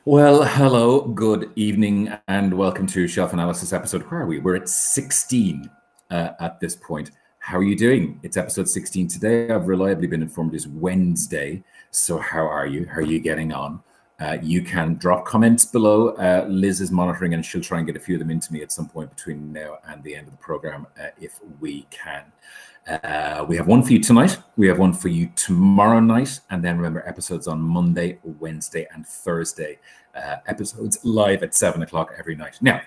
Well, hello, good evening, and welcome to Shelf Analysis episode. Where are we? We're at 16 at this point. How are you doing? It's episode 16 today. I've reliably been informed it's Wednesday. So how are you? How are you getting on? You can drop comments below. Liz is monitoring and she'll try and get a few of them into me at some point between now and the end of the program if we can. We have one for you tonight. We have one for you tomorrow night. And then remember, episodes on Monday, Wednesday, and Thursday. Episodes live at 7 o'clock every night. Now,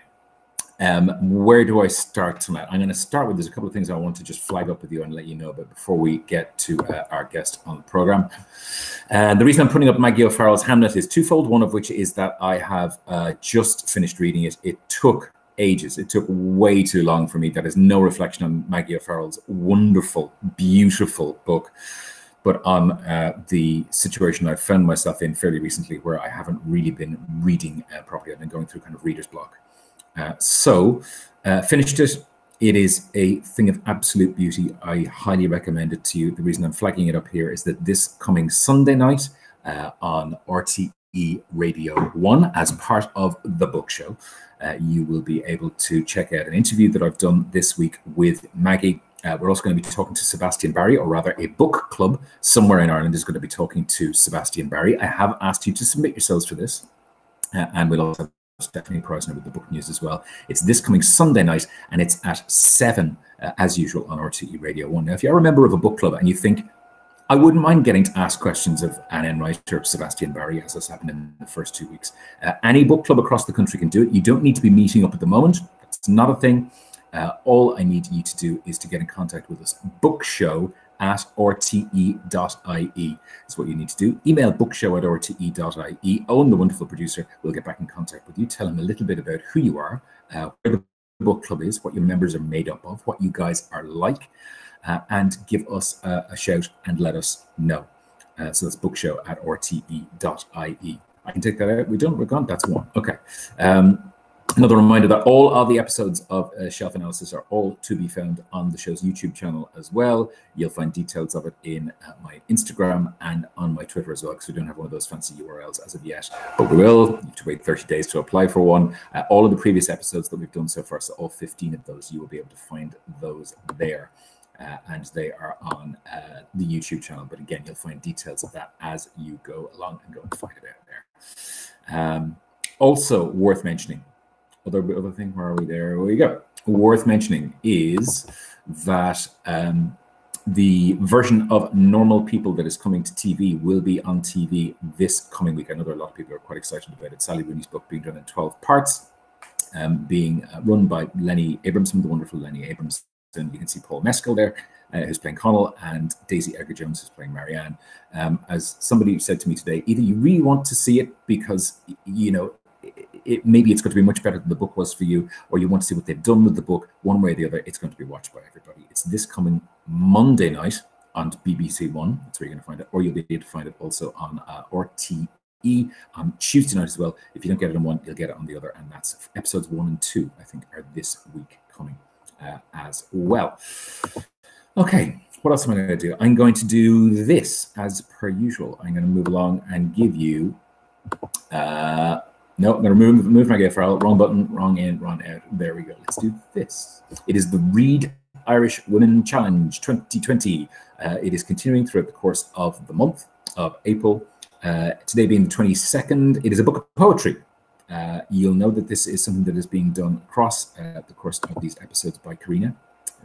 where do I start tonight? I'm going to start with, there's a couple of things I want to just flag up with you and let you know about before we get to our guest on the program. The reason I'm putting up Maggie O'Farrell's Hamlet is twofold. One of which is that I have just finished reading it. It took ages. It took way too long for me. That is no reflection on Maggie O'Farrell's wonderful, beautiful book, but on the situation I've found myself in fairly recently where I haven't really been reading properly. I've been going through kind of reader's block. So finished it. It is a thing of absolute beauty. I highly recommend it to you. The reason I'm flagging it up here is that this coming Sunday night on RTE Radio 1 as part of the book show, you will be able to check out an interview that I've done this week with Maggie. We're also going to be talking to Sebastian Barry, or rather a book club somewhere in Ireland is going to be talking to Sebastian Barry. I have asked you to submit yourselves for this, and we'll also have Stephanie Preisner with the book news as well. It's this coming Sunday night, and it's at 7, as usual, on RTE Radio 1. Now, if you're a member of a book club and you think, I wouldn't mind getting to ask questions of Anne Enright or Sebastian Barry, as has happened in the first 2 weeks. Any book club across the country can do it. You don't need to be meeting up at the moment. That's not a thing. All I need you to do is to get in contact with us. bookshow@rte.ie is what you need to do. Email bookshow@rte.ie. Owen, the wonderful producer, will get back in contact with you. Tell him a little bit about who you are, where the book club is, what your members are made up of, what you guys are like. And give us a shout and let us know. So that's bookshow@rte.ie. I can take that out. We're done. We're gone. That's one. Okay. Another reminder that all of the episodes of Shelf Analysis are all to be found on the show's YouTube channel as well. You'll find details of it in my Instagram and on my Twitter as well, because we don't have one of those fancy URLs as of yet, but we will. You have to wait 30 days to apply for one. All of the previous episodes that we've done so far, so all 15 of those, you will be able to find those there. And they are on the YouTube channel. But again, you'll find details of that as you go along and go and find it out there. Also worth mentioning, other thing, where are we there? There we go. Worth mentioning is that the version of Normal People that is coming to TV will be on TV this coming week. I know there are a lot of people who are quite excited about it. Sally Rooney's book being done in 12 parts, being run by Lenny Abramson, the wonderful Lenny Abramson. And you can see Paul Mescal there, who's playing Connell, and Daisy Edgar-Jones, who's playing Marianne. As somebody said to me today, either you really want to see it because, you know, maybe it's going to be much better than the book was for you, or you want to see what they've done with the book. One way or the other, it's going to be watched by everybody. It's this coming Monday night on BBC One. That's where you're going to find it. Or you'll be able to find it also on RTE on Tuesday night as well. If you don't get it on one, you'll get it on the other. And that's episodes 1 and 2, I think, are this week coming as well. Okay, what else am I going to do? I'm going to do this as per usual. I'm going to move along and give you no, I'm going to move my O'Farrell. Wrong button, wrong in, wrong out. There we go. Let's do this. It is the Read Irish Women Challenge 2020. It is continuing throughout the course of the month of April. Today being the 22nd. It is a book of poetry. You'll know that this is something that is being done across the course of these episodes by Karina,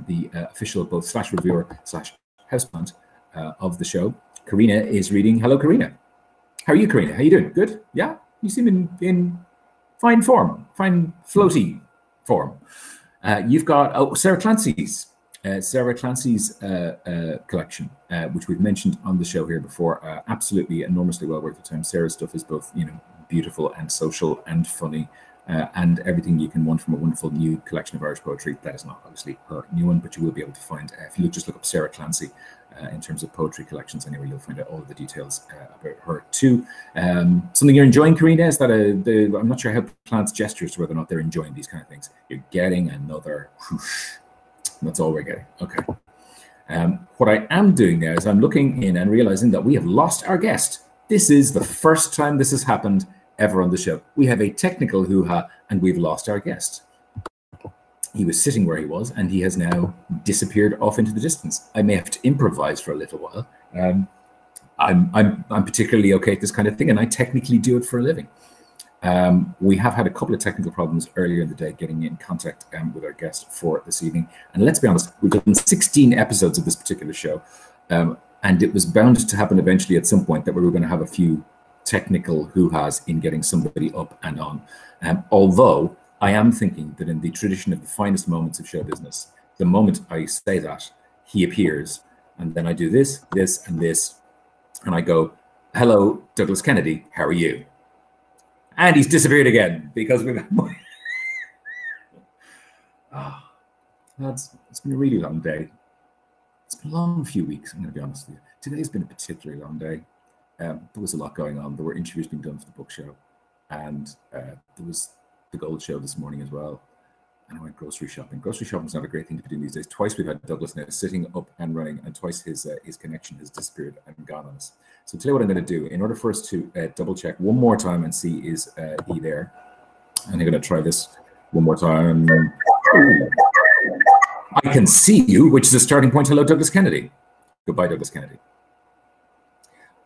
the official both / reviewer / houseplant of the show. Karina is reading. Hello, Karina. How are you, Karina? How you doing? Good? Yeah? You seem in fine form, fine floaty form. You've got Sarah Clancy's collection, which we've mentioned on the show here before. Absolutely enormously well worth the time. Sarah's stuff is both, you know, beautiful and social and funny, and everything you can want from a wonderful new collection of Irish poetry. That is not obviously her new one, but you will be able to find, if you just look up Sarah Clancy in terms of poetry collections anyway, you'll find out all of the details about her too. Something you're enjoying, Karina, is that I'm not sure how plants gestures to whether or not they're enjoying these kind of things. You're getting another whoosh. That's all we're getting. Okay. What I am doing now is I'm looking in and realizing that we have lost our guest. This is the first time this has happened ever on the show. We have a technical hoo-ha, and we've lost our guest. He was sitting where he was, and he has now disappeared off into the distance. I may have to improvise for a little while. I'm particularly okay at this kind of thing, and I technically do it for a living. We have had a couple of technical problems earlier in the day getting in contact with our guest for this evening. And let's be honest, we've done 16 episodes of this particular show, and it was bound to happen eventually at some point that we were going to have a few technical hoo-has in getting somebody up and on. Although I am thinking that in the tradition of the finest moments of show business, the moment I say that, he appears, and then I do this, this, and this, and I go, "Hello, Douglas Kennedy, how are you?" And he's disappeared again because we've lads, it's been a really long day. It's been a long few weeks, I'm going to be honest with you. Today's been a particularly long day. There was a lot going on. There were interviews being done for the book show, and there was the gold show this morning as well. And I went grocery shopping. Grocery shopping is not a great thing to be doing these days. Twice we've had Douglas now sitting up and running, and twice his connection has disappeared and gone on us. So today what I'm going to do, in order for us to double check one more time and see is he there, and I'm going to try this one more time. Ooh. I can see you, which is a starting point. Hello, Douglas Kennedy. Goodbye, Douglas Kennedy.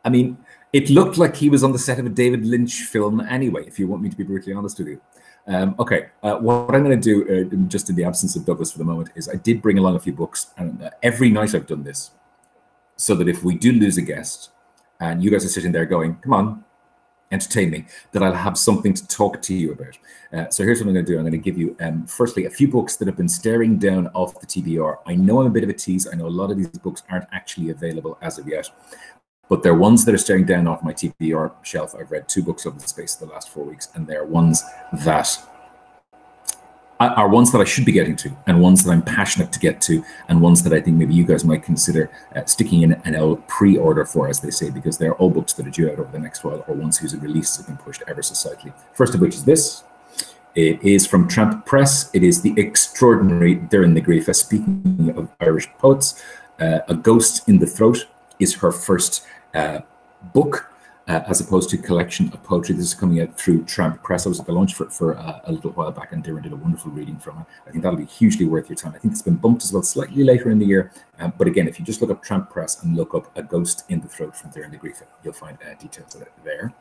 I mean, it looked like he was on the set of a David Lynch film anyway, if you want me to be brutally honest with you. Okay, what I'm going to do, just in the absence of Douglas for the moment, is I did bring along a few books, and every night I've done this, so that if we do lose a guest, and you guys are sitting there going, "Come on, entertain me," that I'll have something to talk to you about. So here's what I'm going to do. I'm going to give you, firstly, a few books that have been staring down off the TBR. I know I'm a bit of a tease. I know a lot of these books aren't actually available as of yet, but they're ones that are staring down off my TBR shelf. I've read 2 books over the space of the last 4 weeks, and they're ones that are ones that I should be getting to, and ones that I'm passionate to get to, and ones that I think maybe you guys might consider sticking in an old pre-order for, as they say, because they're all books that are due out over the next while, or ones whose releases have been pushed ever so slightly. First of which is this. It is from Tramp Press. It is the extraordinary Doireann na Gréofa. Speaking of Irish poets, A Ghost in the Throat is her first book, as opposed to collection of poetry. This is coming out through Tramp Press. I was at the launch for a little while back, and Doireann did a wonderful reading from it. I think that'll be hugely worth your time. I think it's been bumped as well slightly later in the year. But again, if you just look up Tramp Press and look up A Ghost in the Throat from Doireann na Gréofa, you'll find details of it there.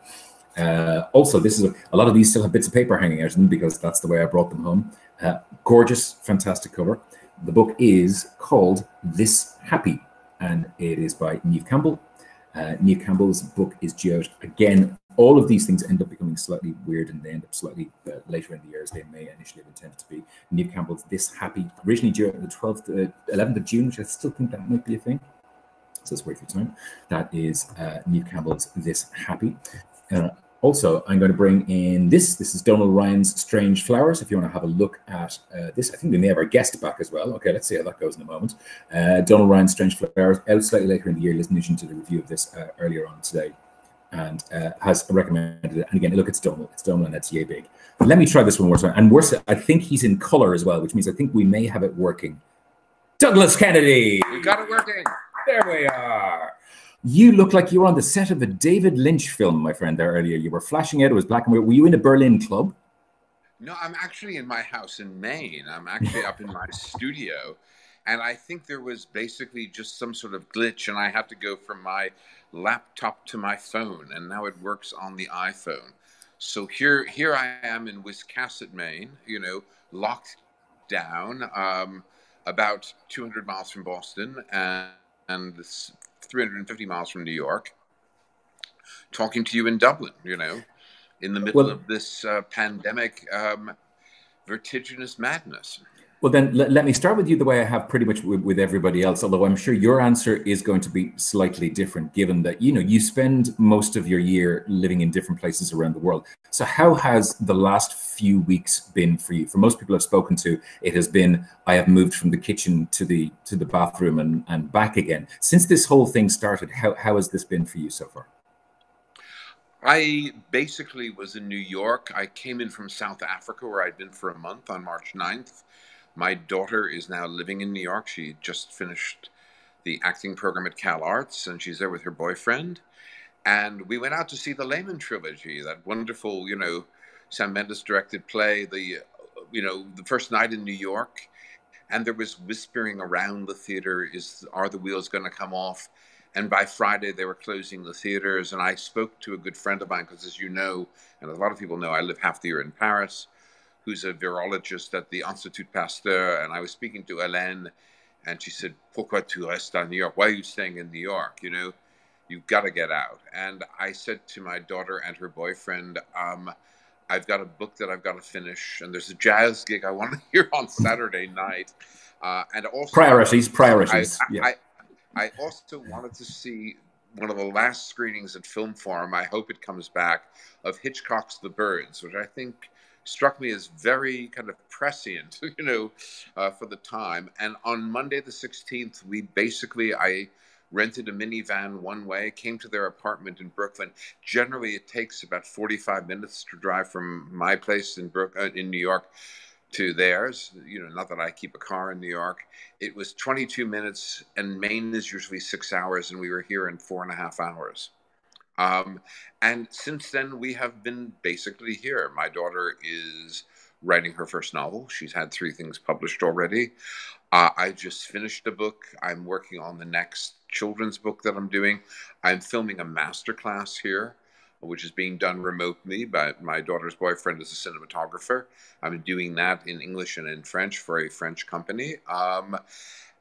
Also, this is a lot of these still have bits of paper hanging out of them because that's the way I brought them home. Gorgeous, fantastic cover. The book is called This Happy, and it is by Niamh Campbell. Niamh Campbell's book is due out. Again, all of these things end up becoming slightly weird, and they end up slightly later in the year as they may initially have intended to be. Niamh Campbell's This Happy, originally due out on the 11th of June, which I still think that might be a thing. So it's worth your time. That is Niamh Campbell's This Happy. Also, I'm going to bring in this. This is Donald Ryan's Strange Flowers. If you want to have a look at this, I think we may have our guest back as well. Okay, let's see how that goes in a moment. Donald Ryan's Strange Flowers, out slightly later in the year. Listening to the review of this earlier on today, and has recommended it. And again, look, it's Donald. It's Donald, and it's yay big. Let me try this one more time. And worse, I think he's in color as well, which means I think we may have it working. Douglas Kennedy. We got it working. There we are. You look like you were on the set of a David Lynch film, my friend, there earlier. You were flashing out. It was black and white. Were you in a Berlin club? No, I'm actually in my house in Maine. I'm actually up in my studio. And I think there was basically just some sort of glitch, and I had to go from my laptop to my phone, and now it works on the iPhone. So here I am in Wiscasset, Maine, you know, locked down, about 200 miles from Boston, and 350 miles from New York, talking to you in Dublin, you know, in the middle of this pandemic, vertiginous madness. Well, then let me start with you the way I have pretty much with everybody else, although I'm sure your answer is going to be slightly different, given that, you know, you spend most of your year living in different places around the world. So how has the last few weeks been for you? For most people I've spoken to, it has been, I have moved from the kitchen to the bathroom and back again. Since this whole thing started, how has this been for you so far? I basically was in New York. I came in from South Africa, where I'd been for a month on March 9th. My daughter is now living in New York. She just finished the acting program at Cal Arts, and she's there with her boyfriend. And we went out to see the Lehman trilogy, that wonderful, Sam Mendes directed play, the first night in New York. And there was whispering around the theater, are the wheels going to come off? And by Friday, they were closing the theaters. And I spoke to a good friend of mine, because as you know, and a lot of people know, I live half the year in Paris, who's a virologist at the Institut Pasteur. And I was speaking to Hélène, and she said, "Pourquoi tu restes à New York? Why are you staying in New York? You've got to get out." And I said to my daughter and her boyfriend, I've got a book that I've got to finish, and there's a jazz gig I want to hear on Saturday night. And also priorities. I also wanted to see one of the last screenings at Film Forum. I hope it comes back, of Hitchcock's The Birds, which I think struck me as very kind of prescient, for the time. And on Monday the 16th, I rented a minivan one way, came to their apartment in Brooklyn. Generally, it takes about 45 minutes to drive from my place in New York to theirs. Not that I keep a car in New York. It was 22 minutes, and Maine is usually 6 hours, and we were here in 4.5 hours. And since then, we have been basically here. My daughter is writing her first novel. She's had 3 things published already. I just finished a book. I'm working on the next children's book that I'm doing. I'm filming a masterclass here, which is being done remotely, but my daughter's boyfriend is a cinematographer. I'm doing that in English and in French for a French company.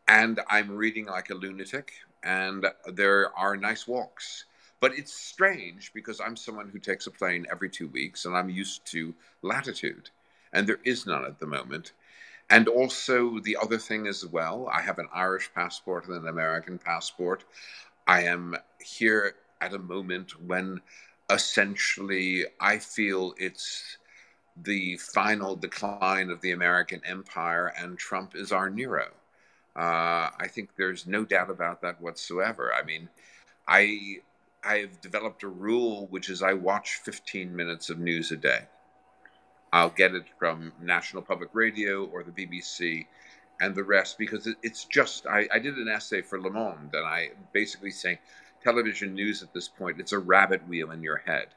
And I'm reading like a lunatic, and there are nice walks. But it's strange, because I'm someone who takes a plane every 2 weeks, and I'm used to latitude, and there is none at the moment. And also, the other thing as well, I have an Irish passport and an American passport. I am here at a moment when essentially I feel it's the final decline of the American empire, and Trump is our Nero. I think there's no doubt about that whatsoever. I mean, I've developed a rule, which is I watch 15 minutes of news a day. I'll get it from National Public Radio or the BBC, and the rest, because it's just, I did an essay for Le Monde, and I basically saying television news at this point, it's a rabbit wheel in your head.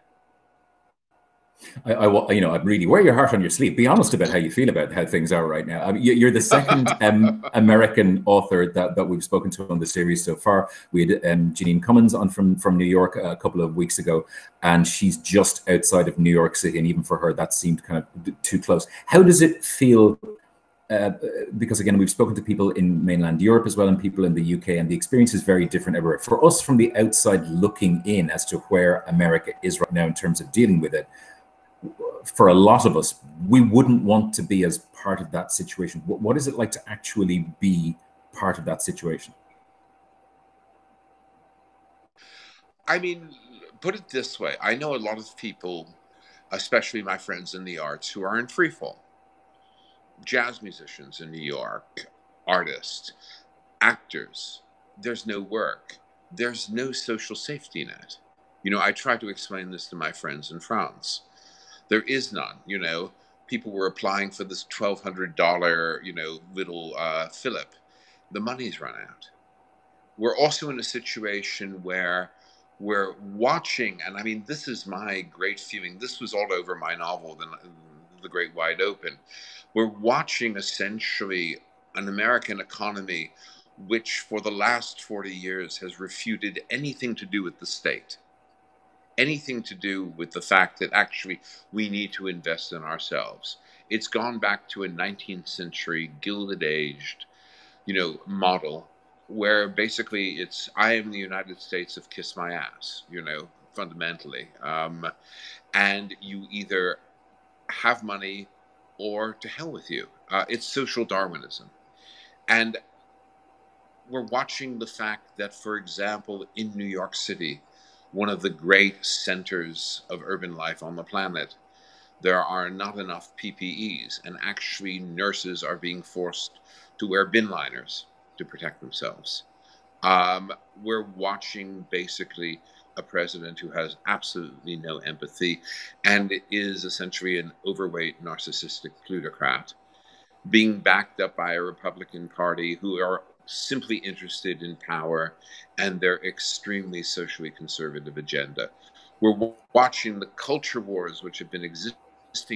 I really wear your heart on your sleeve. Be honest about how you feel about how things are right now. I mean, you're the second American author that we've spoken to on the series so far. We had Janine Cummins on from New York a couple of weeks ago, and she's just outside of New York City, and even for her, that seemed kind of too close. How does it feel? Because again, we've spoken to people in mainland Europe as well, and people in the UK, and the experience is very different everywhere. For us, from the outside looking in as to where America is right now in terms of dealing with it, for a lot of us, we wouldn't want to be as part of that situation. What is it like to actually be part of that situation? I mean, put it this way. I know a lot of people, especially my friends in the arts, who are in free fall. Jazz musicians in New York, artists, actors. There's no work. There's no social safety net. I try to explain this to my friends in France. There is none. People were applying for this $1,200, little Philip. The money's run out. We're also in a situation where we're watching, and I mean, this is my great feeling. This was all over my novel, The Great Wide Open. We're watching essentially an American economy which for the last 40 years has refuted anything to do with the state. Anything to do with the fact that actually we need to invest in ourselves. It's gone back to a 19th century Gilded Aged, model where basically it's, I am the United States of kiss my ass, fundamentally. And you either have money or to hell with you. It's social Darwinism. And we're watching the fact that, for example, in New York City, one of the great centers of urban life on the planet, there are not enough PPEs, and actually nurses are being forced to wear bin liners to protect themselves. We're watching basically a president who has absolutely no empathy and is essentially an overweight, narcissistic plutocrat, being backed up by a Republican Party who are simply interested in power and their extremely socially conservative agenda. We're watching the culture wars, which have been existing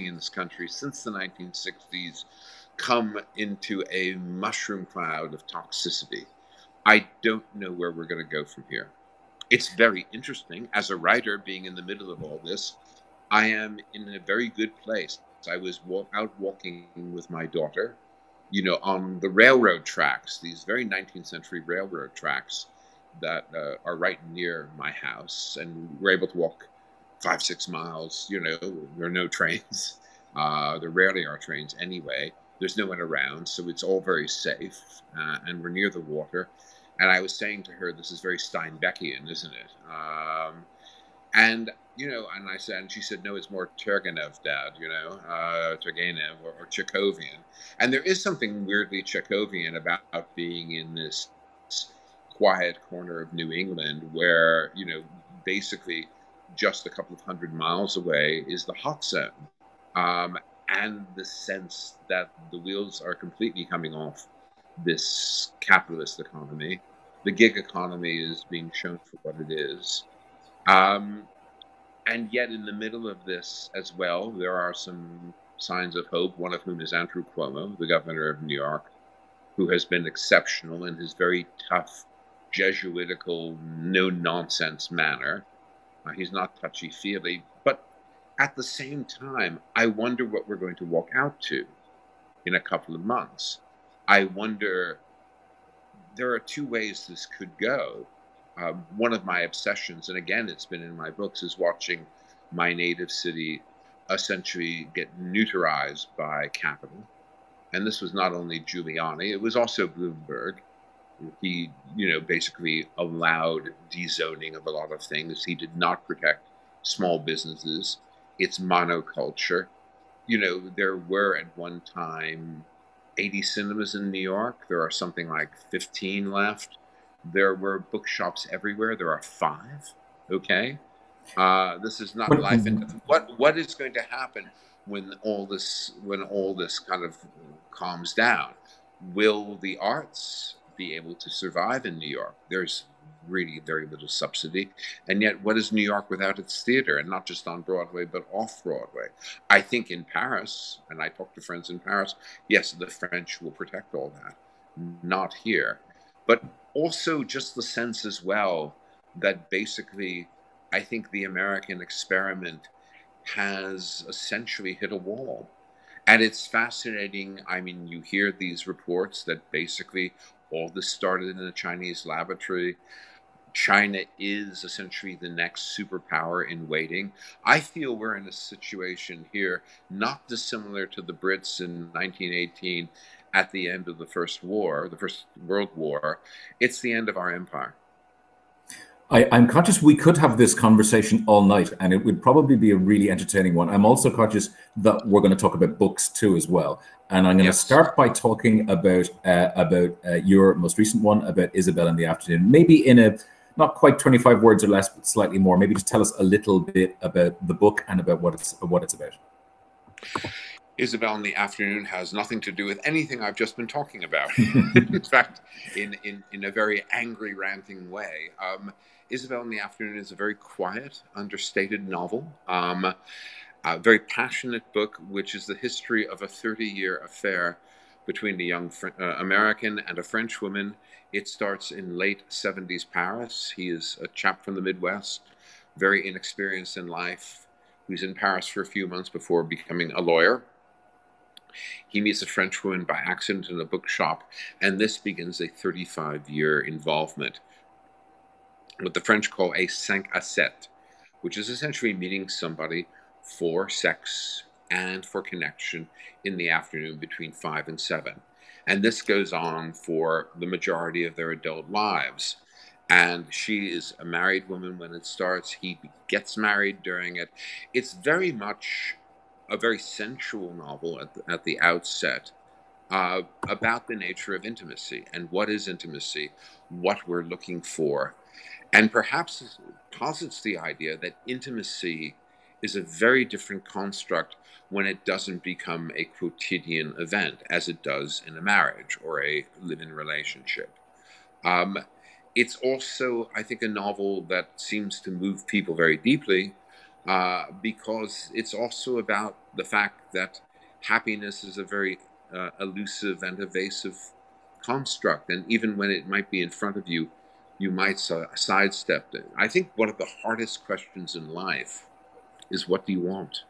in this country since the 1960s, come into a mushroom cloud of toxicity. I don't know where we're going to go from here. It's very interesting. As a writer, being in the middle of all this, I am in a very good place. I was out walking with my daughter, on the railroad tracks, these very 19th century railroad tracks that are right near my house. And we're able to walk 5-6 miles. There are no trains. There rarely are trains anyway. There's no one around, so it's all very safe. And we're near the water. And I was saying to her, this is very Steinbeckian, isn't it? And I said, and she said, no, it's more Turgenev, Dad, Turgenev or Chekhovian. And there is something weirdly Chekhovian about being in this quiet corner of New England where, basically just a couple of 100 miles away is the hot zone. And the sense that the wheels are completely coming off this capitalist economy. The gig economy is being shown for what it is. And yet in the middle of this as well, there are some signs of hope, one of whom is Andrew Cuomo, the governor of New York, who has been exceptional in his very tough, Jesuitical, no-nonsense manner. He's not touchy-feely, but at the same time, I wonder what we're going to walk out to in a couple of months. I wonder, there are two ways this could go. One of my obsessions, and again, it's been in my books, is watching my native city essentially get neuterized by capital. And this was not only Giuliani, it was also Bloomberg. He, basically allowed dezoning of a lot of things. He did not protect small businesses. It's monoculture. There were at one time 80 cinemas in New York. There are something like 15 left. There were bookshops everywhere. There are 5. Okay, this is not life. And what is going to happen when all this kind of calms down? Will the arts be able to survive in New York? There's really very little subsidy, and yet what is New York without its theater? And not just on Broadway, but off Broadway. I think in Paris, and I talk to friends in Paris, yes, the French will protect all that. Not here. But also just the sense as well that basically I think the American experiment has essentially hit a wall. And it's fascinating. I mean, you hear these reports that basically all this started in a Chinese laboratory. China is essentially the next superpower in waiting. I feel we're in a situation here not dissimilar to the Brits in 1918 at the end of the First World War. It's the end of our empire. I'm conscious we could have this conversation all night, and it would probably be a really entertaining one. I'm also conscious that we're going to talk about books too as well. And I'm going to start by talking about your most recent one, about Isabelle in the Afternoon, maybe in a not quite 25 words or less, but slightly more. Maybe just tell us a little bit about the book and about what it's about. Isabelle in the Afternoon has nothing to do with anything I've just been talking about. In fact, in a very angry, ranting way. Isabelle in the Afternoon is a very quiet, understated novel. A very passionate book, which is the history of a 30-year affair between a young American and a French woman. It starts in late 70s Paris. He is a chap from the Midwest, very inexperienced in life, who's in Paris for a few months before becoming a lawyer. He meets a French woman by accident in a bookshop, and this begins a 35-year involvement, what the French call a 5 à 7, which is essentially meeting somebody for sex and for connection in the afternoon between 5 and 7. And this goes on for the majority of their adult lives. And she is a married woman when it starts. He gets married during it. It's very much a very sensual novel at the outset, about the nature of intimacy and what is intimacy, what we're looking for. And perhaps posits the idea that intimacy is a very different construct when it doesn't become a quotidian event, as it does in a marriage or a live-in relationship. Um, it's also, I think, a novel that seems to move people very deeply because it's also about the fact that happiness is a very elusive and evasive construct. And even when it might be in front of you, you might sidestep it. I think one of the hardest questions in life is, what do you want?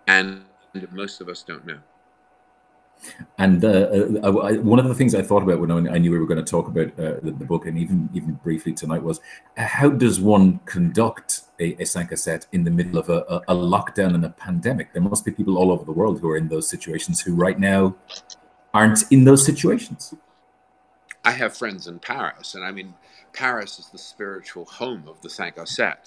And most of us don't know. And one of the things I thought about when I knew we were going to talk about the book, and even briefly tonight, was how does one conduct a 5 à 7 in the middle of a lockdown and a pandemic? There must be people all over the world who are in those situations who right now aren't in those situations. I have friends in Paris, and I mean, Paris is the spiritual home of the 5 à 7.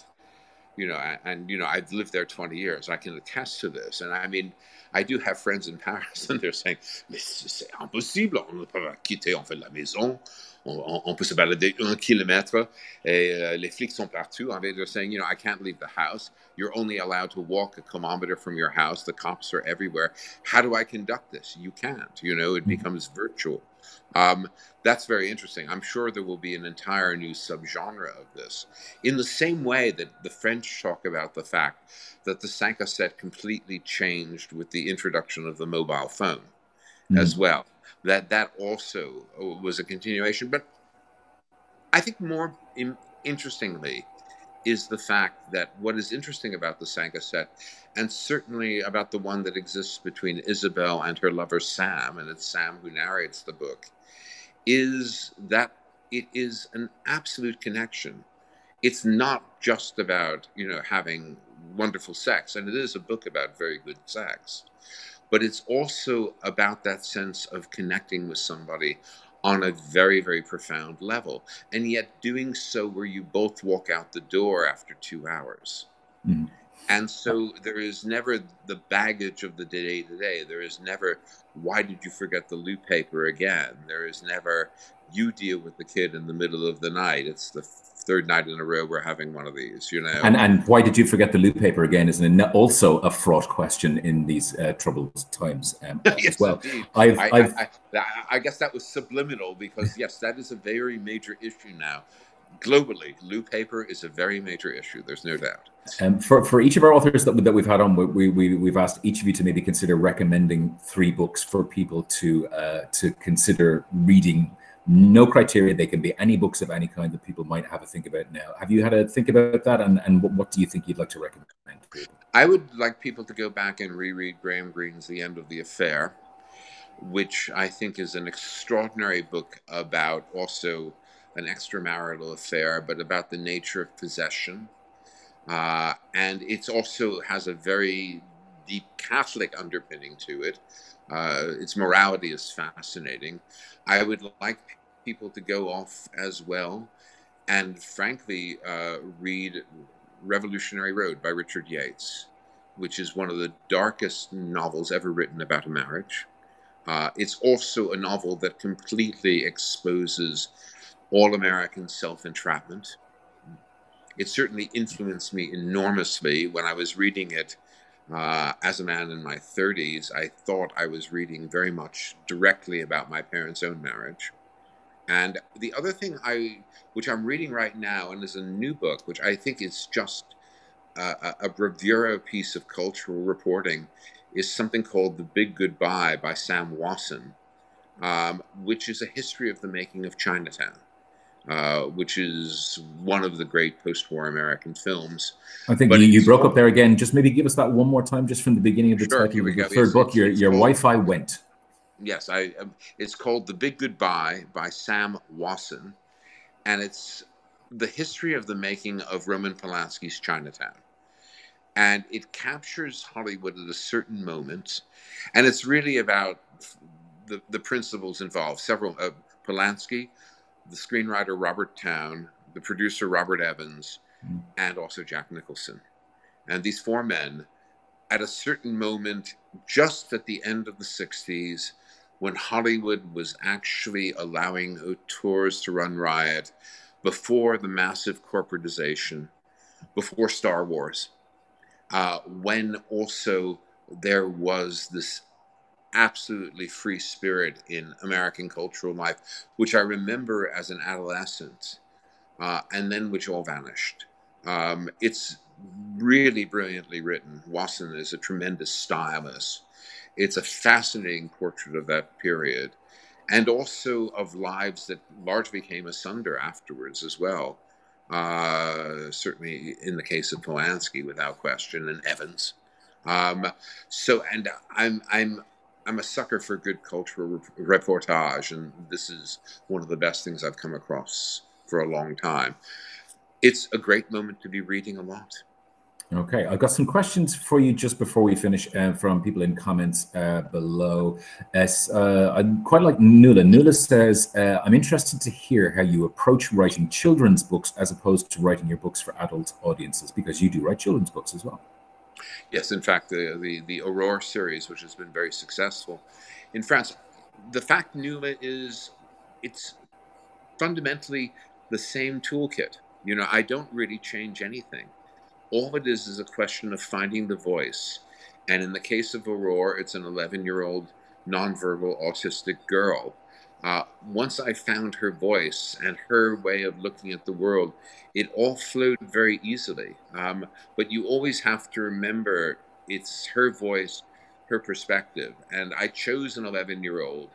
I've lived there 20 years. I can attest to this. And I mean, I do have friends in Paris, and they're saying, mais c'est impossible, on ne peut pas quitter en fait la maison, on peut se balader 1 kilomètre, et les flics sont partout. I mean, they're saying, I can't leave the house. You're only allowed to walk 1 kilometer from your house. The cops are everywhere. How do I conduct this? You can't, it becomes virtual. That's very interesting. I'm sure there will be an entire new subgenre of this. In the same way that the French talk about the fact that the 5 à 7 completely changed with the introduction of the mobile phone as well. That also was a continuation. But I think more interestingly is the fact that what is interesting about the 5 à 7, and certainly about the one that exists between Isabelle and her lover Sam, and it's Sam who narrates the book, is that it is an absolute connection. It's not just about, having wonderful sex, and it is a book about very good sex, but it's also about that sense of connecting with somebody on a very, very profound level, and yet doing so where you both walk out the door after 2 hours. And so there is never the baggage of the day-to-day. There is never, why did you forget the loo paper again? There is never, you deal with the kid in the middle of the night. It's the 3rd night in a row we're having one of these, And why did you forget the loo paper again is also a fraught question in these troubled times yes, as well. Indeed. I guess that was subliminal because, yes, that is a very major issue now. Globally, loo paper is a very major issue. There's no doubt. For each of our authors that we've had on, we've asked each of you to maybe consider recommending 3 books for people to consider reading. No criteria; they can be any books of any kind that people might have a think about now. Have you had a think about that, and what do you think you'd like to recommend? I would like people to go back and reread Graham Greene's The End of the Affair, which I think is an extraordinary book about also an extramarital affair, but about the nature of possession. And it also has a very deep Catholic underpinning to it. Its morality is fascinating. I would like people to go off as well and frankly read Revolutionary Road by Richard Yates, which is one of the darkest novels ever written about a marriage. It's also a novel that completely exposes all-American self-entrapment. It certainly influenced me enormously when I was reading it. As a man in my 30s, I thought I was reading very much directly about my parents' own marriage. And the other thing which I'm reading right now, and is a new book, which I think is just a bravura piece of cultural reporting, is something called The Big Goodbye by Sam Wasson, which is a history of the making of Chinatown. Which is one of the great post-war American films. I think you broke up there again. Just maybe give us that one more time, just from the beginning of the title of the 3rd book. Your Wi-Fi went. Yes, it's called The Big Goodbye by Sam Wasson, and it's the history of the making of Roman Polanski's Chinatown. And it captures Hollywood at a certain moment, and it's really about the principles involved. Several Polanski, the screenwriter Robert Towne, the producer Robert Evans, and also Jack Nicholson. And these 4 men, at a certain moment, just at the end of the 60s, when Hollywood was actually allowing auteurs to run riot, before the massive corporatization, before Star Wars, when also there was this absolutely free spirit in American cultural life, which I remember as an adolescent, and then which all vanished. It's really brilliantly written. Wasson is a tremendous stylist. It's a fascinating portrait of that period, and also of lives that largely came asunder afterwards as well. Certainly in the case of Polanski, without question, and Evans. And I'm a sucker for good cultural reportage, and this is one of the best things I've come across for a long time. It's a great moment to be reading a lot. Okay, I've got some questions for you just before we finish from people in comments below. I'd quite like Nuala. Nuala says, I'm interested to hear how you approach writing children's books as opposed to writing your books for adult audiences, because you do write children's books as well. Yes, in fact, the Aurore series, which has been very successful in France. The fact, Nuala, is it's fundamentally the same toolkit. You know, I don't really change anything. All it is a question of finding the voice. And in the case of Aurore, it's an 11-year-old nonverbal autistic girl. Once I found her voice and her way of looking at the world, it all flowed very easily. But you always have to remember it's her voice, her perspective. And I chose an 11-year-old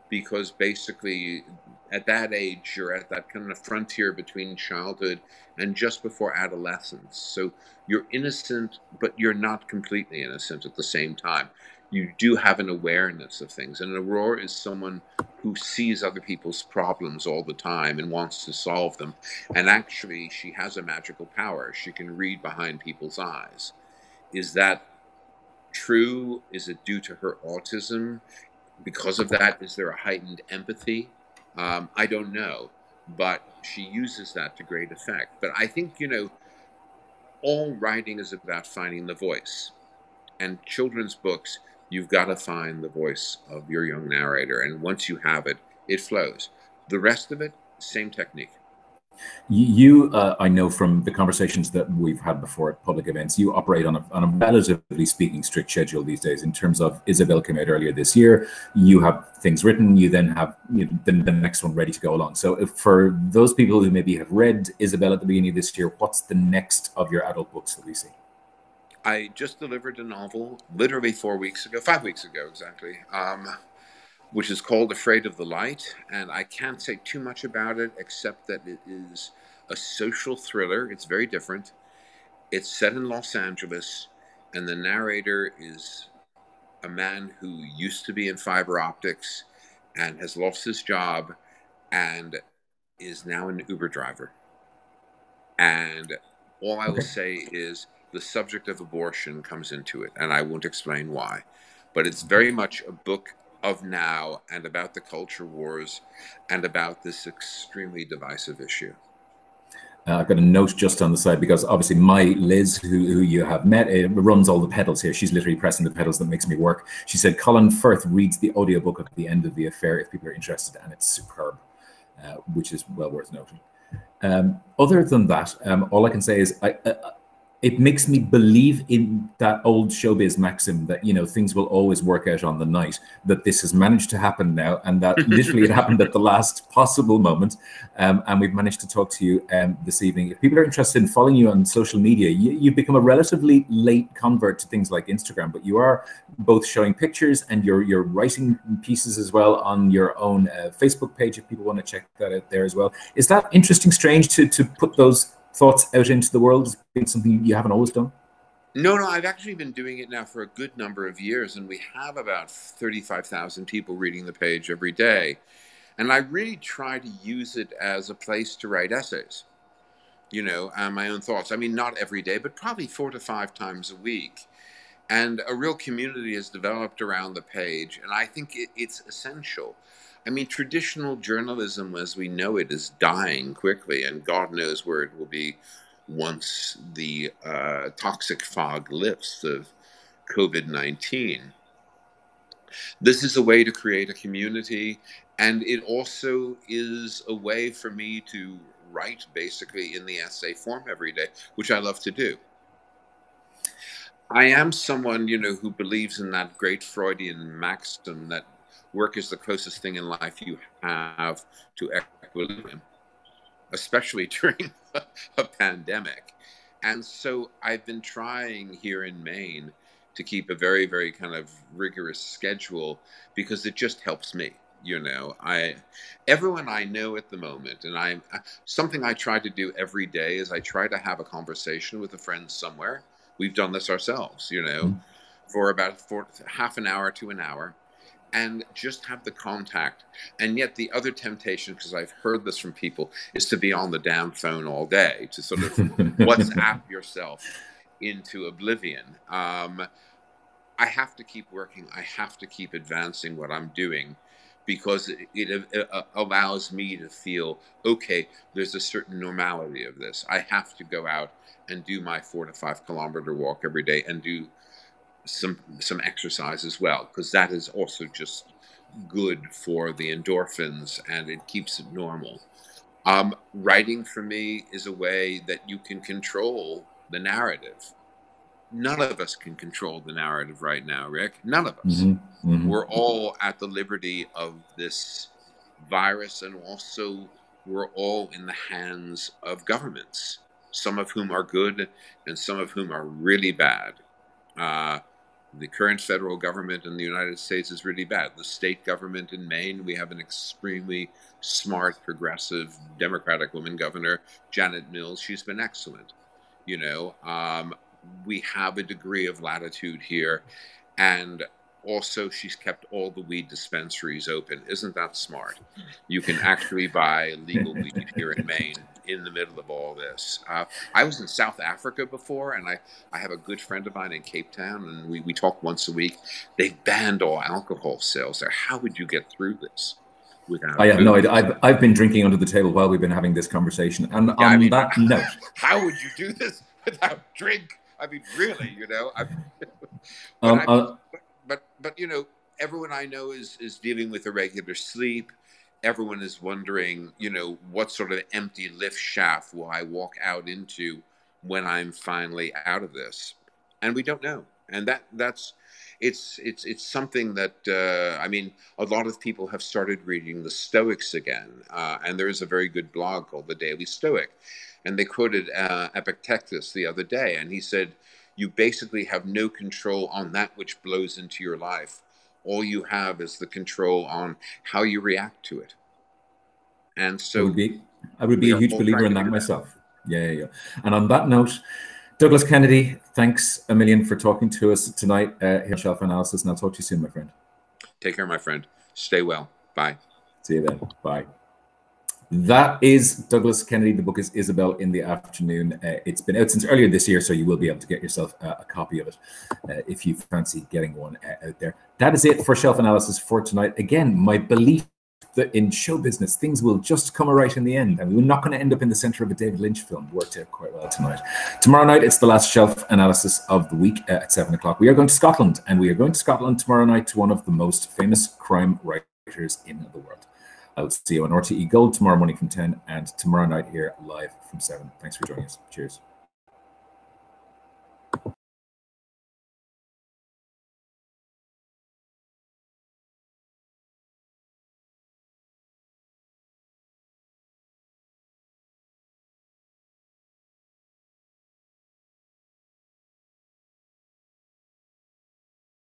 because basically at that age, you're at that kind of frontier between childhood and just before adolescence. So you're innocent, but you're not completely innocent at the same time. You do have an awareness of things. And Aurore is someone who sees other people's problems all the time and wants to solve them. And actually, she has a magical power. She can read behind people's eyes. Is that true? Is it due to her autism? Because of that, is there a heightened empathy? I don't know, but she uses that to great effect. But I think, you know, all writing is about finding the voice. And children's books, you've got to find the voice of your young narrator. And once you have it, it flows. The rest of it, same technique. I know from the conversations that we've had before at public events, you operate on a relatively speaking strict schedule these days. In terms of Isabelle came out earlier this year, you have things written, you then have the next one ready to go along. So if for those people who maybe have read Isabelle at the beginning of this year, what's the next of your adult books that we see? I just delivered a novel literally 5 weeks ago exactly, which is called Afraid of the Light. And I can't say too much about it, except that it is a social thriller. It's very different. It's set in Los Angeles, and the narrator is a man who used to be in fiber optics and has lost his job and is now an Uber driver. And all I will say is the subject of abortion comes into it, and I won't explain why. But it's very much a book of now and about the culture wars and about this extremely divisive issue. I've got a note just on the side, because obviously my Liz, who you have met, runs all the pedals here. She's literally pressing the pedals that makes me work. She said Colin Firth reads the audiobook at the end of the affair if people are interested, and it's superb, which is well worth noting. Other than that, all I can say is it makes me believe in that old showbiz maxim that, you know, things will always work out on the night, that this has managed to happen now, and that literally it happened at the last possible moment. And we've managed to talk to you this evening. If people are interested in following you on social media, you've become a relatively late convert to things like Instagram, but you are both showing pictures and you're writing pieces as well on your own Facebook page, if people want to check that out there as well. Is that interesting, strange to put those thoughts out into the world as being something you haven't always done? No, I've actually been doing it now for a good number of years, and we have about 35,000 people reading the page every day. And I really try to use it as a place to write essays, you know, my own thoughts. I mean, not every day, but probably 4 to 5 times a week. And a real community has developed around the page, and I think it's essential. I mean, traditional journalism as we know it is dying quickly, and God knows where it will be once the toxic fog lifts of COVID-19. This is a way to create a community, and it also is a way for me to write basically in the essay form every day, which I love to do. I am someone, who believes in that great Freudian maxim that work is the closest thing in life you have to equilibrium, especially during a pandemic. And so I've been trying here in Maine to keep a very, very kind of rigorous schedule because it just helps me. Everyone I know at the moment, and something I try to do every day is I try to have a conversation with a friend somewhere. We've done this ourselves, for about half an hour to an hour, and just have the contact. And yet the other temptation, because I've heard this from people, is to be on the damn phone all day, to sort of WhatsApp yourself into oblivion. I have to keep working. I have to keep advancing what I'm doing, because it allows me to feel, okay, there's a certain normality of this. I have to go out and do my 4 to 5 kilometer walk every day and do some exercise as well, because that is also just good for the endorphins and it keeps it normal. Writing for me is a way that you can control the narrative. None of us can control the narrative right now, Rick. None of us. We're all at the liberty of this virus, and also we're all in the hands of governments, some of whom are good and some of whom are really bad. The current federal government in the United States is really bad. The state government in Maine, we have an extremely smart, progressive, Democratic woman governor, Janet Mills. She's been excellent. We have a degree of latitude here, and also she's kept all the weed dispensaries open. Isn't that smart? You can actually buy legal weed here in Maine in the middle of all this. I was in South Africa before, and I have a good friend of mine in Cape Town, and we talk once a week. They've banned all alcohol sales there. How would you get through this without? I have no idea. I've been drinking under the table while we've been having this conversation. And on that note, how would you do this without drink? I mean, really, but everyone I know is dealing with irregular sleep. Everyone is wondering, what sort of empty lift shaft will I walk out into when I'm finally out of this? And we don't know. And it's something that, a lot of people have started reading the Stoics again. And there is a very good blog called The Daily Stoic. And they quoted Epictetus the other day, and he said, you basically have no control on that which blows into your life. All you have is the control on how you react to it. And so I would be a huge believer in that myself. Yeah. And on that note, Douglas Kennedy, thanks a million for talking to us tonight here on Shelf Analysis, and I'll talk to you soon, my friend. Take care, my friend. Stay well. Bye. See you then. Bye. That is Douglas Kennedy. The book is Isabelle in the Afternoon. It's been out since earlier this year, so you will be able to get yourself a copy of it if you fancy getting one out there. That is it for Shelf Analysis for tonight. Again, my belief that in show business, things will just come right in the end, and we're not going to end up in the center of a David Lynch film. Worked out quite well tonight. Tomorrow night, it's the last Shelf Analysis of the week at 7 o'clock. We are going to Scotland, and we are going to Scotland tomorrow night to one of the most famous crime writers in the world. I'll see you on RTE Gold tomorrow morning from 10 and tomorrow night here live from 7. Thanks for joining us. Cheers.